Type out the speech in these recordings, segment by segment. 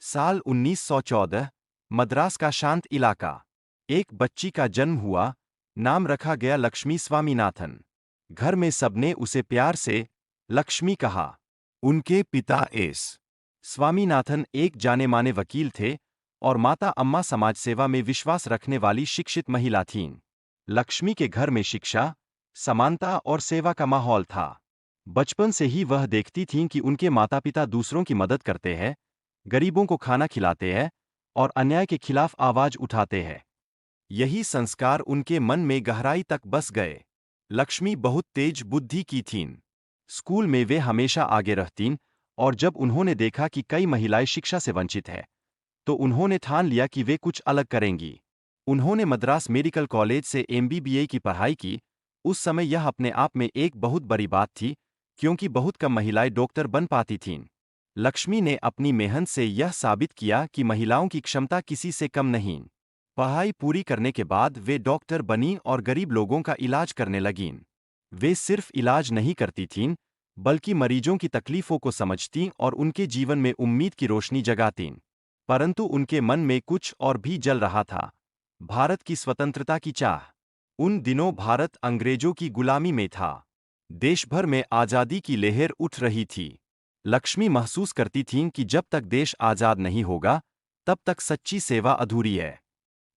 साल 1914, मद्रास का शांत इलाका। एक बच्ची का जन्म हुआ, नाम रखा गया लक्ष्मी स्वामीनाथन। घर में सबने उसे प्यार से लक्ष्मी कहा। उनके पिता एस स्वामीनाथन एक जाने माने वकील थे और माता अम्मा समाज सेवा में विश्वास रखने वाली शिक्षित महिला थीं। लक्ष्मी के घर में शिक्षा, समानता और सेवा का माहौल था। बचपन से ही वह देखती थीं कि उनके माता-पिता दूसरों की मदद करते हैं, गरीबों को खाना खिलाते हैं और अन्याय के खिलाफ आवाज उठाते हैं। यही संस्कार उनके मन में गहराई तक बस गए। लक्ष्मी बहुत तेज बुद्धि की थीं। स्कूल में वे हमेशा आगे रहतीं और जब उन्होंने देखा कि कई महिलाएं शिक्षा से वंचित हैं, तो उन्होंने ठान लिया कि वे कुछ अलग करेंगी। उन्होंने मद्रास मेडिकल कॉलेज से एमबीबीए की पढ़ाई की। उस समय यह अपने आप में एक बहुत बड़ी बात थी, क्योंकि बहुत कम महिलाएं डॉक्टर बन पाती थीं। लक्ष्मी ने अपनी मेहनत से यह साबित किया कि महिलाओं की क्षमता किसी से कम नहीं। पढ़ाई पूरी करने के बाद वे डॉक्टर बनीं और गरीब लोगों का इलाज करने लगीं। वे सिर्फ इलाज नहीं करती थीं, बल्कि मरीजों की तकलीफों को समझतीं और उनके जीवन में उम्मीद की रोशनी जगातीं। परंतु उनके मन में कुछ और भी जल रहा था। भारत की स्वतंत्रता की चाह। उन दिनों भारत अंग्रेजों की गुलामी में था। देश भर में आज़ादी की लहर उठ रही थी। लक्ष्मी महसूस करती थीं कि जब तक देश आज़ाद नहीं होगा, तब तक सच्ची सेवा अधूरी है।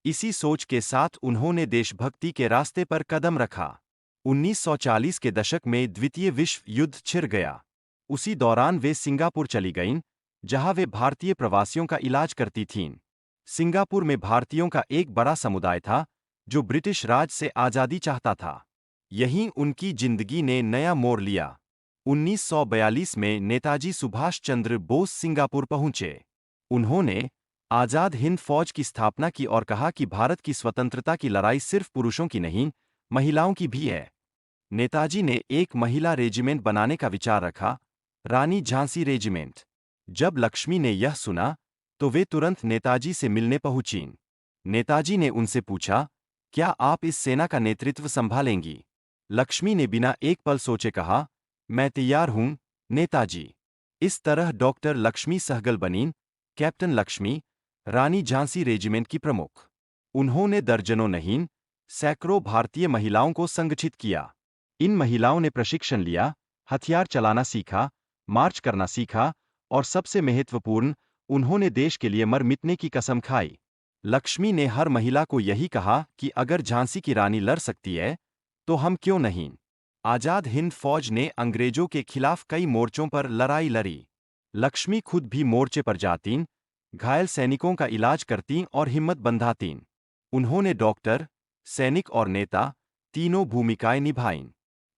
इसी सोच के साथ उन्होंने देशभक्ति के रास्ते पर कदम रखा। 1940 के दशक में द्वितीय विश्व युद्ध छिड़ गया। उसी दौरान वे सिंगापुर चली गईं, जहां वे भारतीय प्रवासियों का इलाज करती थीं। सिंगापुर में भारतीयों का एक बड़ा समुदाय था, जो ब्रिटिश राज से आज़ादी चाहता था। यहीं उनकी जिंदगी ने नया मोड़ लिया। 1942 में नेताजी सुभाष चंद्र बोस सिंगापुर पहुंचे। उन्होंने आज़ाद हिंद फौज की स्थापना की और कहा कि भारत की स्वतंत्रता की लड़ाई सिर्फ पुरुषों की नहीं, महिलाओं की भी है। नेताजी ने एक महिला रेजिमेंट बनाने का विचार रखा, रानी झांसी रेजिमेंट। जब लक्ष्मी ने यह सुना, तो वे तुरंत नेताजी से मिलने पहुंचीं। नेताजी ने उनसे पूछा, क्या आप इस सेना का नेतृत्व संभालेंगी? लक्ष्मी ने बिना एक पल सोचे कहा, मैं तैयार हूं, नेताजी। इस तरह डॉक्टर लक्ष्मी सहगल बनीं, कैप्टन लक्ष्मी, रानी झांसी रेजिमेंट की प्रमुख। उन्होंने दर्जनों नहीं, सैकड़ों भारतीय महिलाओं को संगठित किया। इन महिलाओं ने प्रशिक्षण लिया, हथियार चलाना सीखा, मार्च करना सीखा और सबसे महत्वपूर्ण, उन्होंने देश के लिए मर मिटने की कसम खाई। लक्ष्मी ने हर महिला को यही कहा कि अगर झांसी की रानी लड़ सकती है, तो हम क्यों नहीं? आज़ाद हिंद फौज ने अंग्रेजों के खिलाफ कई मोर्चों पर लड़ाई लड़ी। लक्ष्मी खुद भी मोर्चे पर जातीं, घायल सैनिकों का इलाज करतीं और हिम्मत बंधातीं। उन्होंने डॉक्टर, सैनिक और नेता, तीनों भूमिकाएं निभाईं।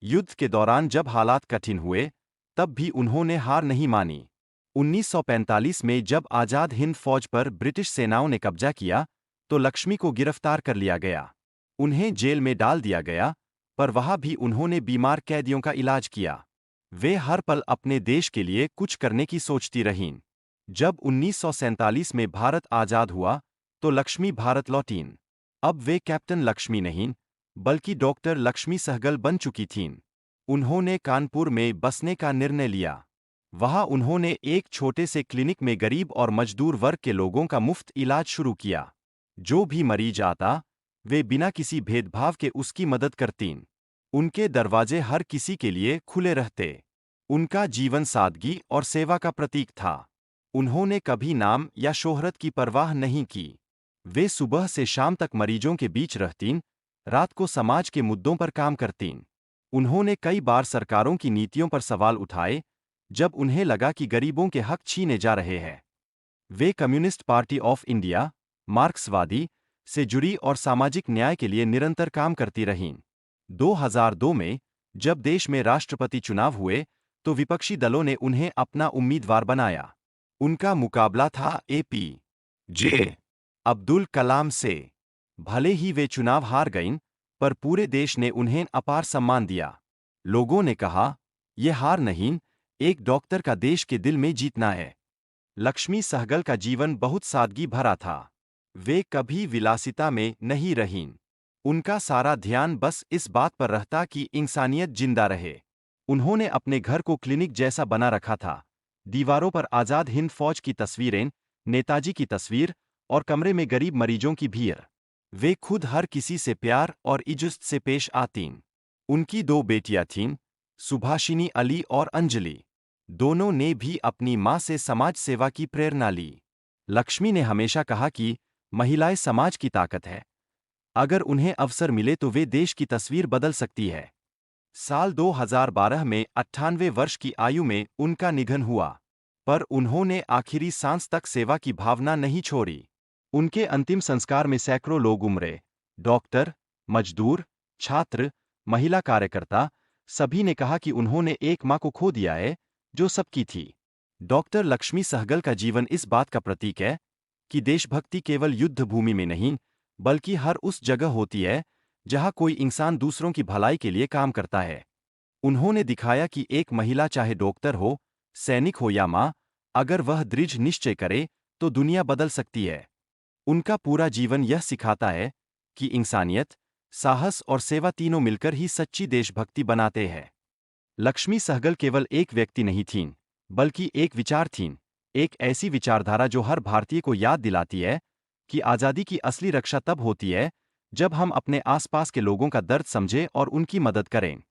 युद्ध के दौरान जब हालात कठिन हुए, तब भी उन्होंने हार नहीं मानी। 1945 में जब आज़ाद हिंद फौज पर ब्रिटिश सेनाओं ने कब्जा किया, तो लक्ष्मी को गिरफ्तार कर लिया गया। उन्हें जेल में डाल दिया गया, पर वहां भी उन्होंने बीमार कैदियों का इलाज किया। वे हर पल अपने देश के लिए कुछ करने की सोचती रहीं। जब 1947 में भारत आज़ाद हुआ, तो लक्ष्मी भारत लौटीं। अब वे कैप्टन लक्ष्मी नहीं, बल्कि डॉक्टर लक्ष्मी सहगल बन चुकी थीं। उन्होंने कानपुर में बसने का निर्णय लिया। वहां उन्होंने एक छोटे से क्लिनिक में गरीब और मजदूर वर्ग के लोगों का मुफ्त इलाज शुरू किया। जो भी मरीज आता, वे बिना किसी भेदभाव के उसकी मदद करतीं। उनके दरवाजे हर किसी के लिए खुले रहते। उनका जीवन सादगी और सेवा का प्रतीक था। उन्होंने कभी नाम या शोहरत की परवाह नहीं की। वे सुबह से शाम तक मरीजों के बीच रहतीं, रात को समाज के मुद्दों पर काम करतीं। उन्होंने कई बार सरकारों की नीतियों पर सवाल उठाए, जब उन्हें लगा कि गरीबों के हक छीने जा रहे हैं। वे कम्युनिस्ट पार्टी ऑफ इंडिया, मार्क्सवादी, से जुड़ी और सामाजिक न्याय के लिए निरंतर काम करती रहीं। 2002 में, जब देश में राष्ट्रपति चुनाव हुए, तो विपक्षी दलों ने उन्हें अपना उम्मीदवार बनाया। उनका मुकाबला था ए.पी.जे. अब्दुल कलाम से। भले ही वे चुनाव हार गईं, पर पूरे देश ने उन्हें अपार सम्मान दिया। लोगों ने कहा, यह हार नहीं, एक डॉक्टर का देश के दिल में जीतना है। लक्ष्मी सहगल का जीवन बहुत सादगी भरा था। वे कभी विलासिता में नहीं रहीं। उनका सारा ध्यान बस इस बात पर रहता कि इंसानियत जिंदा रहे। उन्होंने अपने घर को क्लिनिक जैसा बना रखा था। दीवारों पर आज़ाद हिंद फौज की तस्वीरें, नेताजी की तस्वीर और कमरे में गरीब मरीजों की भीड़। वे खुद हर किसी से प्यार और इज्जत से पेश आतीं। उनकी दो बेटियां थीं, सुभाषिनी अली और अंजलि। दोनों ने भी अपनी मां से समाज सेवा की प्रेरणा ली। लक्ष्मी ने हमेशा कहा कि महिलाएं समाज की ताकत है। अगर उन्हें अवसर मिले तो वे देश की तस्वीर बदल सकती है। साल 2012 में 98 वर्ष की आयु में उनका निधन हुआ, पर उन्होंने आखिरी सांस तक सेवा की भावना नहीं छोड़ी। उनके अंतिम संस्कार में सैकड़ों लोग उमड़े। डॉक्टर, मजदूर, छात्र, महिला कार्यकर्ता, सभी ने कहा कि उन्होंने एक मां को खो दिया है जो सबकी थी। डॉक्टर लक्ष्मी सहगल का जीवन इस बात का प्रतीक है कि देशभक्ति केवल युद्ध भूमि में नहीं, बल्कि हर उस जगह होती है जहां कोई इंसान दूसरों की भलाई के लिए काम करता है। उन्होंने दिखाया कि एक महिला चाहे डॉक्टर हो, सैनिक हो या मां, अगर वह दृढ़ निश्चय करे तो दुनिया बदल सकती है। उनका पूरा जीवन यह सिखाता है कि इंसानियत, साहस और सेवा तीनों मिलकर ही सच्ची देशभक्ति बनाते हैं। लक्ष्मी सहगल केवल एक व्यक्ति नहीं थीं, बल्कि एक विचार थीं, एक ऐसी विचारधारा जो हर भारतीय को याद दिलाती है कि आज़ादी की असली रक्षा तब होती है जब हम अपने आसपास के लोगों का दर्द समझें और उनकी मदद करें।